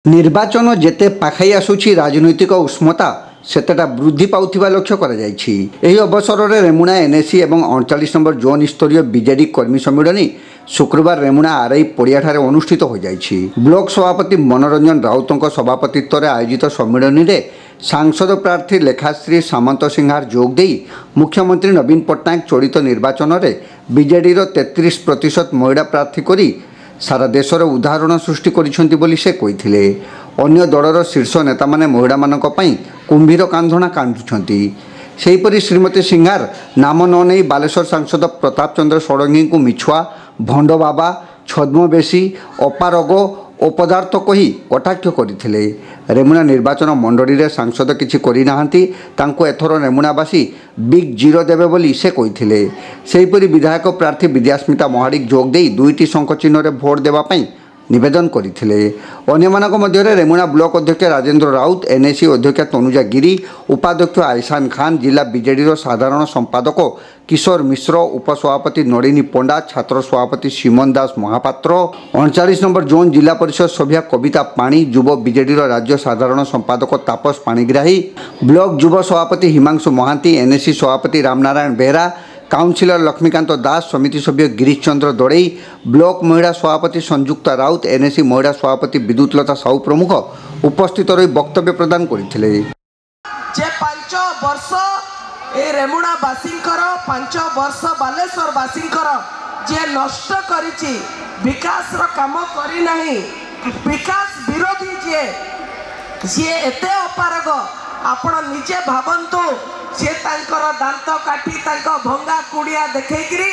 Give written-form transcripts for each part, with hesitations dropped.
ନିର୍ବାଚନ ଯେତେ ପାଖେଇ ଆସୁଛି ରାଜନୈତିକ ଉଷ୍ମତା ସେତେଟା ବୃଦ୍ଧି ପାଉଥିବା ଲକ୍ଷ୍ୟ କରାଯାଇଛି। ଏହି ଅବସରରେ ରେମୁଣା ଏନ୍ଏସି ଏବଂ 39 ନମ୍ବର ଜୋନ୍ ସ୍ତରୀୟ ବିଜେଡି କର୍ମୀ ସମ୍ମିଳନୀ ଶୁକ୍ରବାର ରେମୁଣା ଆର୍ଆଇ ପଡ଼ିଆଠାରେ ଅନୁଷ୍ଠିତ ହୋଇଯାଇଛି। ବ୍ଲକ ସଭାପତି ମନୋରଞ୍ଜନ ରାଉତଙ୍କ ସଭାପତିତ୍ୱରେ ଆୟୋଜିତ ସମ୍ମିଳନୀରେ ସାଂସଦ ପ୍ରାର୍ଥୀ ଲେଖାଶ୍ରୀ ସାମନ୍ତ ସିଂହାର ଯୋଗ ଦେଇ ମୁଖ୍ୟମନ୍ତ୍ରୀ ନବୀନ ପଟ୍ଟନାୟକ ଚଳିତ ନିର୍ବାଚନରେ ବିଜେଡିର 33% ମହିଳା ପ୍ରାର୍ଥୀ କରି सारा देश रे उदाहरण सृष्टि करिसेंति बोली से कहिथिले। अन्य दलर शीर्ष नेता माने महिला मानक पई कुंभीर कांधणा कांधुछंती। सेहीपरि श्रीमती सिंहार नाम न नहीं बालेश्वर सांसद प्रताप चंद्र षडंगी को मिछुआ भंड बाबा छद्मवेशी अपारग अपदार्थ कही कटाक्ष करथिले। रेमुणा निर्वाचन मंडली रे सांसद किछि करि नाहंती तांको एथर रेमुणावासी बिग जीरो देबे बोली से कहिथिले। सेहीपरि विधायक प्रार्थी विद्यास्मिता महाडिक जोग देई दुईटी शंख चिन्ह रे भोट देबा पई निवेदन करथिले। अन्यमानक मध्यरे रेमुणा ब्लॉक अध्यक्ष राजेंद्र राउत, एनएसी अध्यक्ष तनुजा गिरी, उपाध्यक्ष आयसान खान, जिला बीजेडी साधारण संपादक किशोर मिश्र, उपसभापति नड़िनी पंडा, छात्र सभापति सिमन दास महापात्र, 39 नंबर जोन जिला परिषद सभ्या कविता पाणी, युव बीजेडी राज्य साधारण संपादक तापस पाणिग्राही, ब्लॉक युव सभापति हिमांशु महांती, एनएसी सभापति रामनारायण बेहरा, काउंसिलर लक्ष्मीकांत दास, समिति सभ्य गिरीश चंद्र दड़ई, ब्लॉक महिला सभापति संयुक्ता राउत, एनएसी महिला सभापति विद्युतलता साहू प्रमुख उपस्थित रही वक्तव्य प्रदान करथिले। जे 5 वर्ष ए रेमुणा बासिंकर 5 वर्ष बालेश्वर बासिंकर जे नष्ट करिछि, विकास रो काम करि नाही, विकास विरोधी जे एते अपारग आपण निजे भावंतु से तांकर दांत काटी तांको भंगा कुड़िया देखैकरी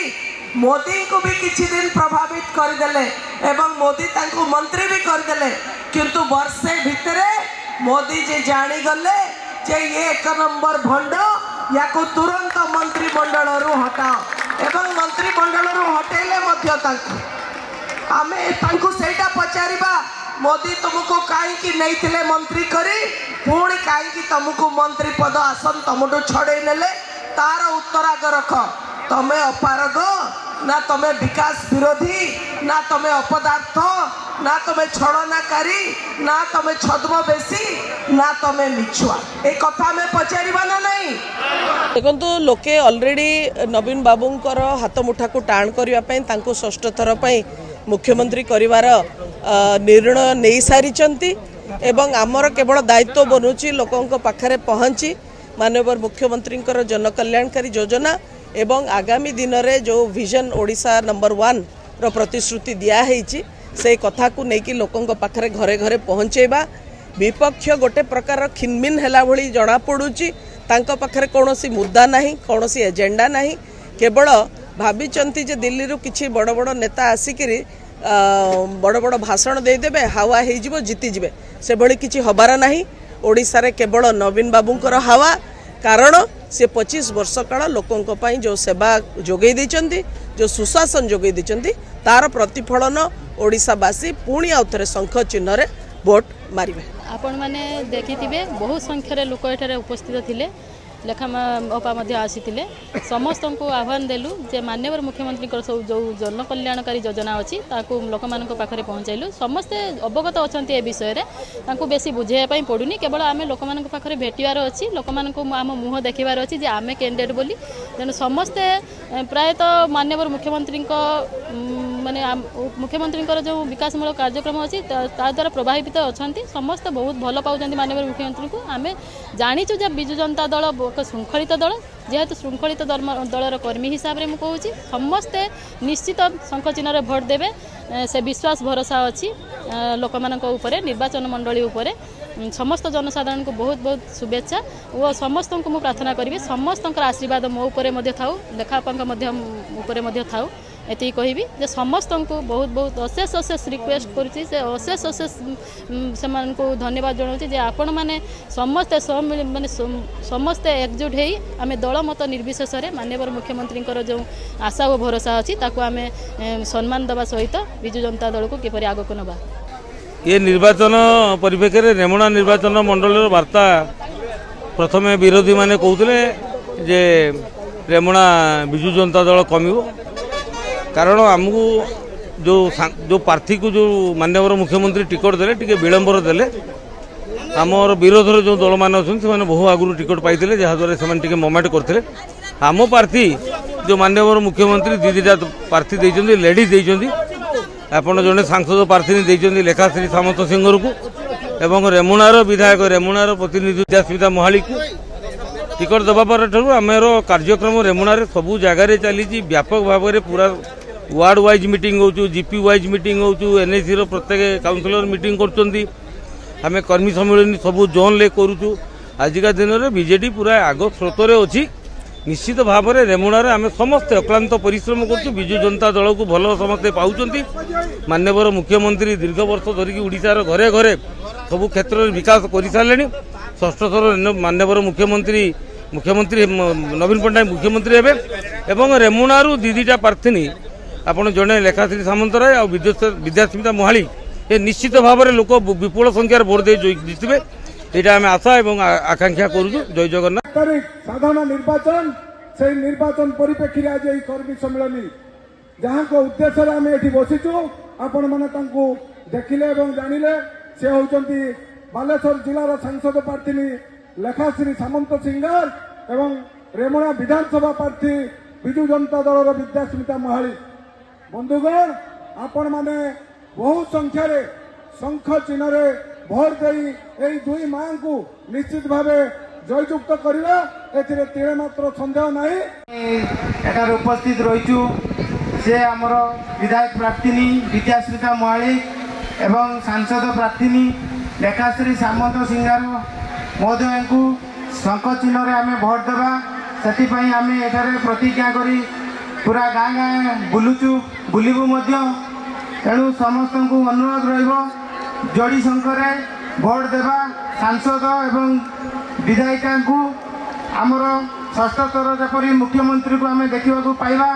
मोदी को भी किछि दिन प्रभावित करदेले एवं मोदी तांको मंत्री भी करदेले। किंतु वर्षे भितरे मोदी जे जानी गले जे ये 1 नंबर भंड या को तुरंत मंत्रिमंडल रु हटाओ एवं मंत्रिमंडल रु हटेले मध्य तांको आमे तांको सेटा पचारिबा मोदी तुमको कहीं नहीं मंत्री करी पुणी कहीं तुमको मंत्री पद आसन तुमठू छड़े नेले तार उत्तर आग रख। तमें अपारग ना तमें विकास विरोधी ना तमें अपदार्थ ना तमें छड़नाकारी ना तमें छद्मवेशी ना तमें मिछुआ ए कथा में पचारिबा ना नहीं। देखो लोके ऑलरेडी नवीन बाबूंकर हाथ मुठा को टाण करबा पई तांको षष्ठ थर पई मुख्यमंत्री करिवार निर्णय नहीं सारी एवं आमर केवल दायित्व बनूची लोकों पाखरे पहुँची माननीय मुख्यमंत्री जनकल्याणकारी योजना एवं आगामी दिन में जो विजन ओडिशा नंबर 1 रो प्रतिश्रुति दियाई से कथा को लेकिन लोकों पाखरे घरे घरे पहुँचेबा। विपक्ष गोटे प्रकार खिनमिन हैला भली जना पड़ुची, तांको पाखरे कौनसी मुद्दा नहीं, कौनसी एजेंडा नहीं, केवल भाविचंती जे दिल्ली रू किछि बड़ बड़ नेता आसिकिरी बड़ बड़ भाषण देदेवे हावा हो जीति जीवे से भली किछि हबार नाही। ओडिशा रे केवल नवीन बाबूंकर हावा, कारण से 25 वर्ष काल लोकों पाई जो सेवा जोगई देचंती, जो सुशासन जोगई देचंती, तार प्रतिफलन ओडिशावासी पुणी आउ थरे शंख चिन्ह रे वोट मारिबे। आपण माने देखिथिबे बहुत संख्यारे लोक एठारे उपस्थित थिले, लेखा अपा आसीथिले। समस्त को आह्वान देलु जे माननीय मुख्यमंत्री सब जो जनकल्याणकारी योजना अच्छी ताकू लोक मान पाखे पहुँचाइलु। समस्ते अवगत अच्छा ए विषय में बेसी बुझाई पड़ूनी, केवल आम लोक मान पाखे भेटार अच्छी, लोक मान आम मुह देखार अच्छी जे आम कैंडिडेट बोली। तेणु समस्ते प्रायतः माननीय मुख्यमंत्री माने मुख्यमंत्री जो विकासमूलक कार्यक्रम अच्छी द्वारा प्रभावित अच्छा, समस्ते बहुत भल पाँच माननीय मुख्यमंत्री को। आम जाचु जे विजु जनता दल श्रृंखलित दल, जेहेतु श्रृंखलित दलर कर्मी हिसाब से मुझे कहूँ समस्ते निश्चित शंख चिन्ह भोट देवे से विश्वास भरोसा अच्छी लोक मान निर्वाचन मंडली उपर। समस्त जनसाधारण को बहुत बहुत शुभेच्छा और समस्त को मुझे प्रार्थना करी समस्त आशीर्वाद मो उपर थाऊ, लेखापापर थाऊ। एति कहबी जे समस्त को बहुत बहुत अशेष अशेष रिक्वेस्ट करुँची से अशेष अशेष से धन्यवाद जनाऊँ जे आपण मैंने समस्ते माने समस्ते एकजुट हो आम दल मत निर्विशेष माननीय मुख्यमंत्री जो आशा और भरोसा अच्छी ताकू आम सम्मान देवा सहित विजु जनता दल को किपरि आगक नबा। ये निर्वाचन परिप्रेक्षी में रेमुणा निर्वाचन मंडल वार्ता प्रथमे विरोधी माने कहते जे रेमुणा विजु जनता दल कमिबो, कारण आमको जो प्रार्थी को जो माननीय मुख्यमंत्री टिकट देले टिके विलंबर देले आमर विरोधर जो दल मान अच्छे से बहु आगुरी टिकट पाई जहाद्वारा से मोमेंट करते आम प्रार्थी जो माननीय मुख्यमंत्री दीदीटा प्रार्थी देइछन्ती लेडीज देइछन्ती आपण जड़े सांसद प्रार्थी देइछन्ती लेखाश्री सामंत सिंगर को एवं रेमुणार विधायक रेमुणार प्रतिनिधि विद्यास्मिता महाली को टिकट दबा पर आमर कार्यक्रम रेमुणार सबू जगार चली व्यापक भाव में पूरा वार्ड वाइज मीटिंग हो जीपी वाइज मीटिंग हो एनएसी प्रत्येक काउंसिलर मीटिंग करें कर्मी सम्मेलन सबू जोन ले करूँ आजिका दिन में बीजेडी पूरा आग स्रोतर अच्छी निश्चित भाव में रेमुणार आम समस्ते अक्लांत परिश्रम कर विजु जनता दल को भल समस्ते पाँच माननीय मुख्यमंत्री दीर्घ वर्ष धरिकी ओडिशार घरे घरे सबू क्षेत्र में विकास कर सारे षष्ठ थर माननीय मुख्यमंत्री नवीन पट्टनायक मुख्यमंत्री हेबे एवं रेमुणारू दीदीटा प्रार्थी आपण जड़े लेखाश्री सामंतराय और विद्यास्मिता महाली ये निश्चित भाव में लोक विपुल संख्यार भोट दे जितबे यहाँ आम आशा और आकांक्षा करूँ। जय जगन्नाथ। साधारण निर्वाचन से निर्वाचन परिप्रेक्षी आज यही कर्मी सम्मेलन जहाँ को उद्देश्य आम ये बसीचु आपण मैंने देखिले जानिले से होती बालेश्वर जिलार सांसद प्रार्थी लेखाश्री सामंत सिंगर एवं रेमुणा विधानसभा प्रार्थी विजु जनता दल विद्यास्मिता महाली बंधुगण आपण माने बहु संख्यार शंख चिन्ह भोट दे दुई मां को निश्चित भाव जययुक्त करवा ए मात्र सन्देह नहीं। एटार उपस्थित रहीचु से आमर विधायक प्रार्थी विद्यास्मिता महाली एवं सांसद प्रार्थी लेखाश्री सामंत सिंगार महोदय को शंख चिन्ह आम भोट देवा से आम एठारे प्रतिज्ञा करी पूरा गाँ गाँ बुलुचु बुलू तेणु समस्त को अनुरोध रड़ी संख्यार भोट देवा सांसद एवं विधायिका को आमर षष्ठ थर जपरी मुख्यमंत्री को आम देखा पाइबा।